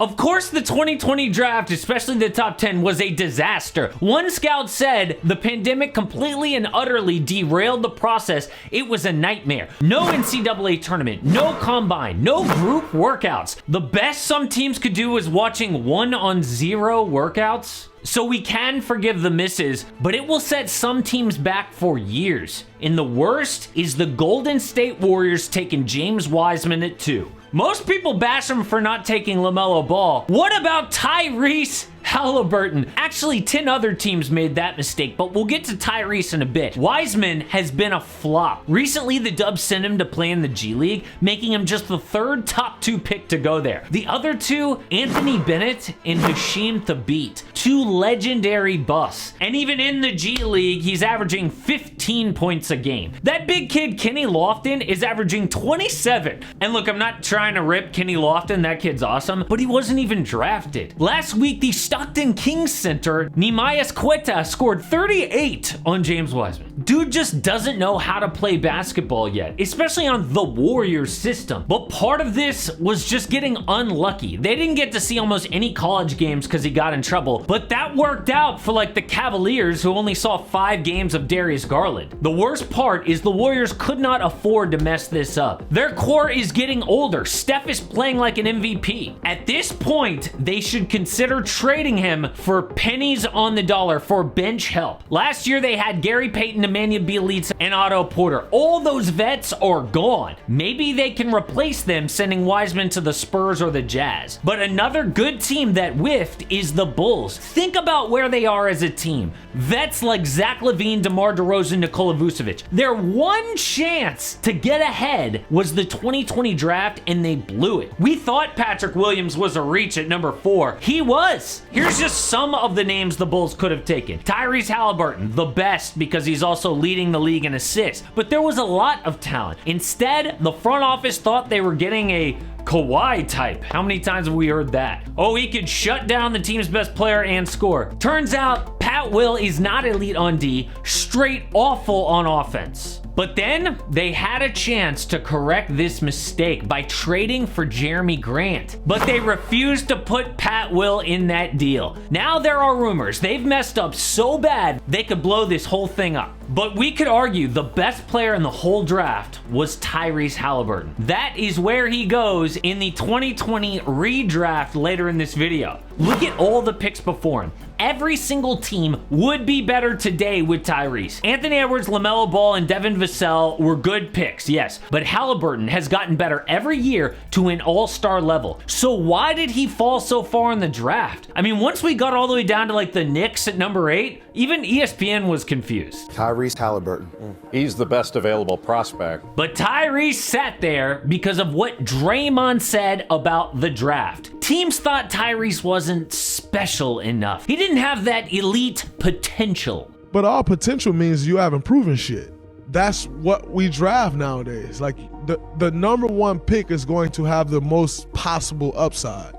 Of course, the 2020 draft, especially the top 10, was a disaster. One scout said the pandemic completely and utterly derailed the process. It was a nightmare. No NCAA tournament, no combine, no group workouts. The best some teams could do was watching 1-on-0 workouts. So we can forgive the misses, but it will set some teams back for years. And the worst is the Golden State Warriors taking James Wiseman at 2. Most people bash him for not taking LaMelo Ball. What about Tyrese Halliburton? Actually, 10 other teams made that mistake, but we'll get to Tyrese in a bit. Wiseman has been a flop. Recently, the Dubs sent him to play in the G League, making him just the third top 2 pick to go there. The other two, Anthony Bennett and Hasheem Thabeet, 2 legendary busts. And even in the G League, he's averaging 15 points a game. That big kid, Kenny Lofton, is averaging 27. And look, I'm not trying to rip Kenny Lofton, that kid's awesome, but he wasn't even drafted. Last week, the Stockton Kings center, Nehemias Quetta, scored 38 on James Wiseman. Dude just doesn't know how to play basketball yet, especially on the Warriors system. But part of this was just getting unlucky. They didn't get to see almost any college games because he got in trouble, but that worked out for like the Cavaliers, who only saw 5 games of Darius Garland. The worst part is the Warriors could not afford to mess this up. Their core is getting older. Steph is playing like an MVP. At this point, they should consider trading him for pennies on the dollar for bench help. Last year, they had Gary Payton, Emmanuel Bjelica, and Otto Porter. All those vets are gone. Maybe they can replace them, sending Wiseman to the Spurs or the Jazz. But another good team that whiffed is the Bulls. Think about where they are as a team. Vets like Zach LaVine, DeMar DeRozan, Nikola Vucevic. Their one chance to get ahead was the 2020 draft, and they blew it. We thought Patrick Williams was a reach at number 4. He was. Here's just some of the names the Bulls could have taken. Tyrese Halliburton, the best because he's also leading the league in assists. But there was a lot of talent. Instead, the front office thought they were getting a Kawhi type. How many times have we heard that? Oh, he could shut down the team's best player and score. Turns out, Pat Will is not elite on D, straight awful on offense. But then they had a chance to correct this mistake by trading for Jeremy Grant. But they refused to put Pat Will in that deal. Now there are rumors they've messed up so bad they could blow this whole thing up. But we could argue the best player in the whole draft was Tyrese Halliburton. That is where he goes in the 2020 redraft later in this video. Look at all the picks before him. Every single team would be better today with Tyrese. Anthony Edwards, LaMelo Ball, and Devin Vassell were good picks, yes, but Halliburton has gotten better every year to an all-star level. So why did he fall so far in the draft? I mean, once we got all the way down to like the Knicks at number 8, even ESPN was confused. Tyrese Halliburton. He's the best available prospect. But Tyrese sat there because of what Draymond said about the draft. Teams thought Tyrese wasn't special enough. He didn't have that elite potential. But all potential means you haven't proven shit. That's what we draft nowadays. Like the number 1 pick is going to have the most possible upside.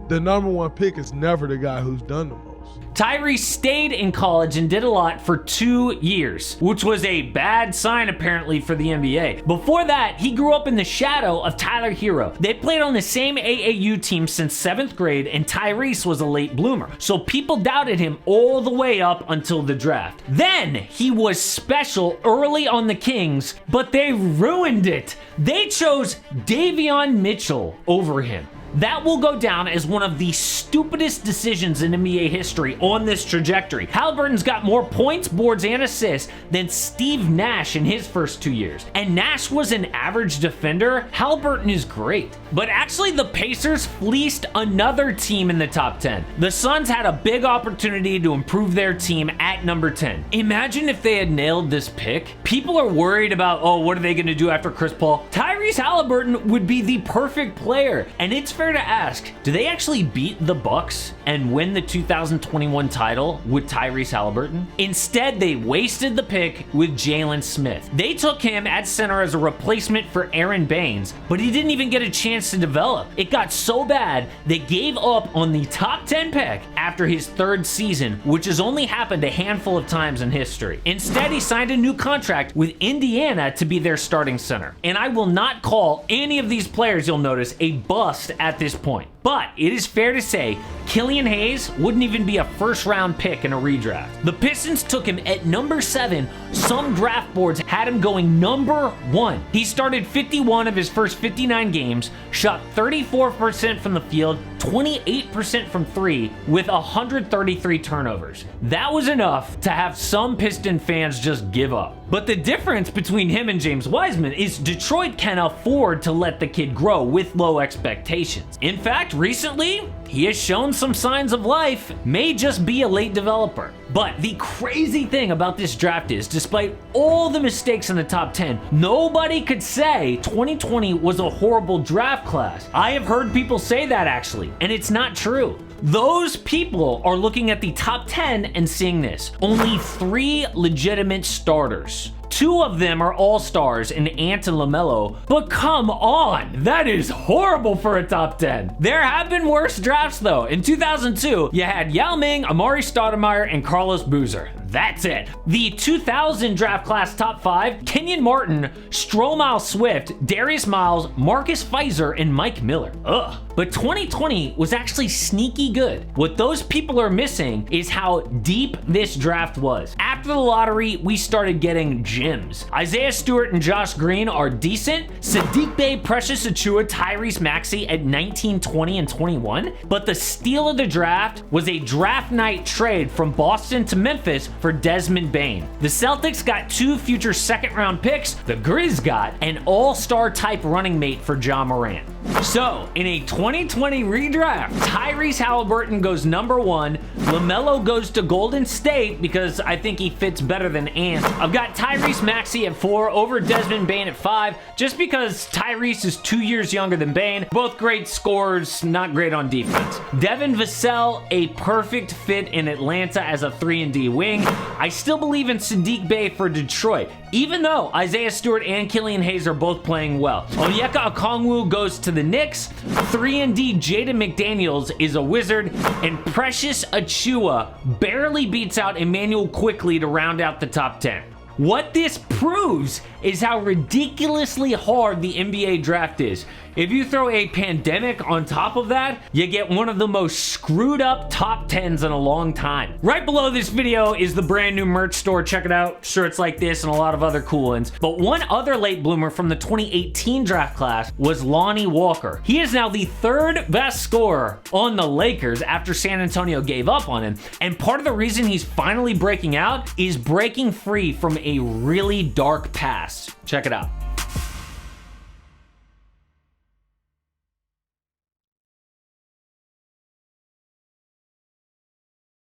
The number 1 pick is never the guy who's done the most. Tyrese stayed in college and did a lot for 2 years, which was a bad sign apparently for the NBA. Before that, he grew up in the shadow of Tyler Hero. They played on the same AAU team since 7th grade, and Tyrese was a late bloomer. So people doubted him all the way up until the draft. Then he was special early on the Kings, but they ruined it. They chose Davion Mitchell over him. That will go down as one of the stupidest decisions in NBA history on this trajectory. Halliburton's got more points, boards, and assists than Steve Nash in his first 2 years. And Nash was an average defender. Halliburton is great. But actually, the Pacers fleeced another team in the top 10. The Suns had a big opportunity to improve their team at number 10. Imagine if they had nailed this pick. People are worried about, oh, what are they going to do after Chris Paul? Tyrese Halliburton would be the perfect player. And it's fair to ask, do they actually beat the Bucks and win the 2021 title with Tyrese Halliburton? Instead, they wasted the pick with Jalen Smith. They took him at center as a replacement for Aaron Baines, but he didn't even get a chance to develop. It got so bad, they gave up on the top 10 pick after his 3rd season, which has only happened a handful of times in history. Instead, he signed a new contract with Indiana to be their starting center. And I will not call any of these players, you'll notice, a bust at this point. But it is fair to say Killian Hayes wouldn't even be a first-round pick in a redraft. The Pistons took him at number 7. Some draft boards had him going number 1. He started 51 of his first 59 games, shot 34% from the field, 28% from 3, with 133 turnovers. That was enough to have some Piston fans just give up. But the difference between him and James Wiseman is Detroit can afford to let the kid grow with low expectations. In fact, recently, he has shown some signs of life, may just be a late developer. But the crazy thing about this draft is, despite all the mistakes in the top 10, nobody could say 2020 was a horrible draft class. I have heard people say that actually, and it's not true. Those people are looking at the top 10 and seeing this. Only 3 legitimate starters. 2 of them are all-stars in Ant and LaMelo, but come on, that is horrible for a top 10. There have been worse drafts though. In 2002, you had Yao Ming, Amari Stoudemire, and Carlos Boozer. That's it. The 2000 draft class top 5, Kenyon Martin, Stromile Swift, Darius Miles, Marcus Fizer, and Mike Miller. Ugh. But 2020 was actually sneaky good. What those people are missing is how deep this draft was. After the lottery, we started getting gems. Isaiah Stewart and Josh Green are decent. Sadiq Bey, Precious Achiuwa, Tyrese Maxey at 19, 20, and 21. But the steal of the draft was a draft night trade from Boston to Memphis for Desmond Bane. The Celtics got 2 future second-round picks. The Grizz got an all-star type running mate for Ja Morant. So, in a 2020 redraft, Tyrese Halliburton goes number 1, LaMelo goes to Golden State because I think he fits better than Ant. I've got Tyrese Maxey at 4 over Desmond Bane at 5, just because Tyrese is 2 years younger than Bane. Both great scorers, not great on defense. Devin Vassell, a perfect fit in Atlanta as a 3-and-D wing. I still believe in Sadiq Bey for Detroit, even though Isaiah Stewart and Killian Hayes are both playing well. Onyeka Okongwu goes to the Knicks. 3-and-D Jaden McDaniels is a wizard, and Precious Achiuwa barely beats out Emmanuel Quickley to round out the top 10. What this proves is how ridiculously hard the NBA draft is. If you throw a pandemic on top of that, you get one of the most screwed up top 10s in a long time. Right below this video is the brand new merch store. Check it out. Shirts like this and a lot of other cool ones. But one other late bloomer from the 2018 draft class was Lonnie Walker. He is now the 3rd best scorer on the Lakers after San Antonio gave up on him. And part of the reason he's finally breaking out is breaking free from a really dark past. Check it out.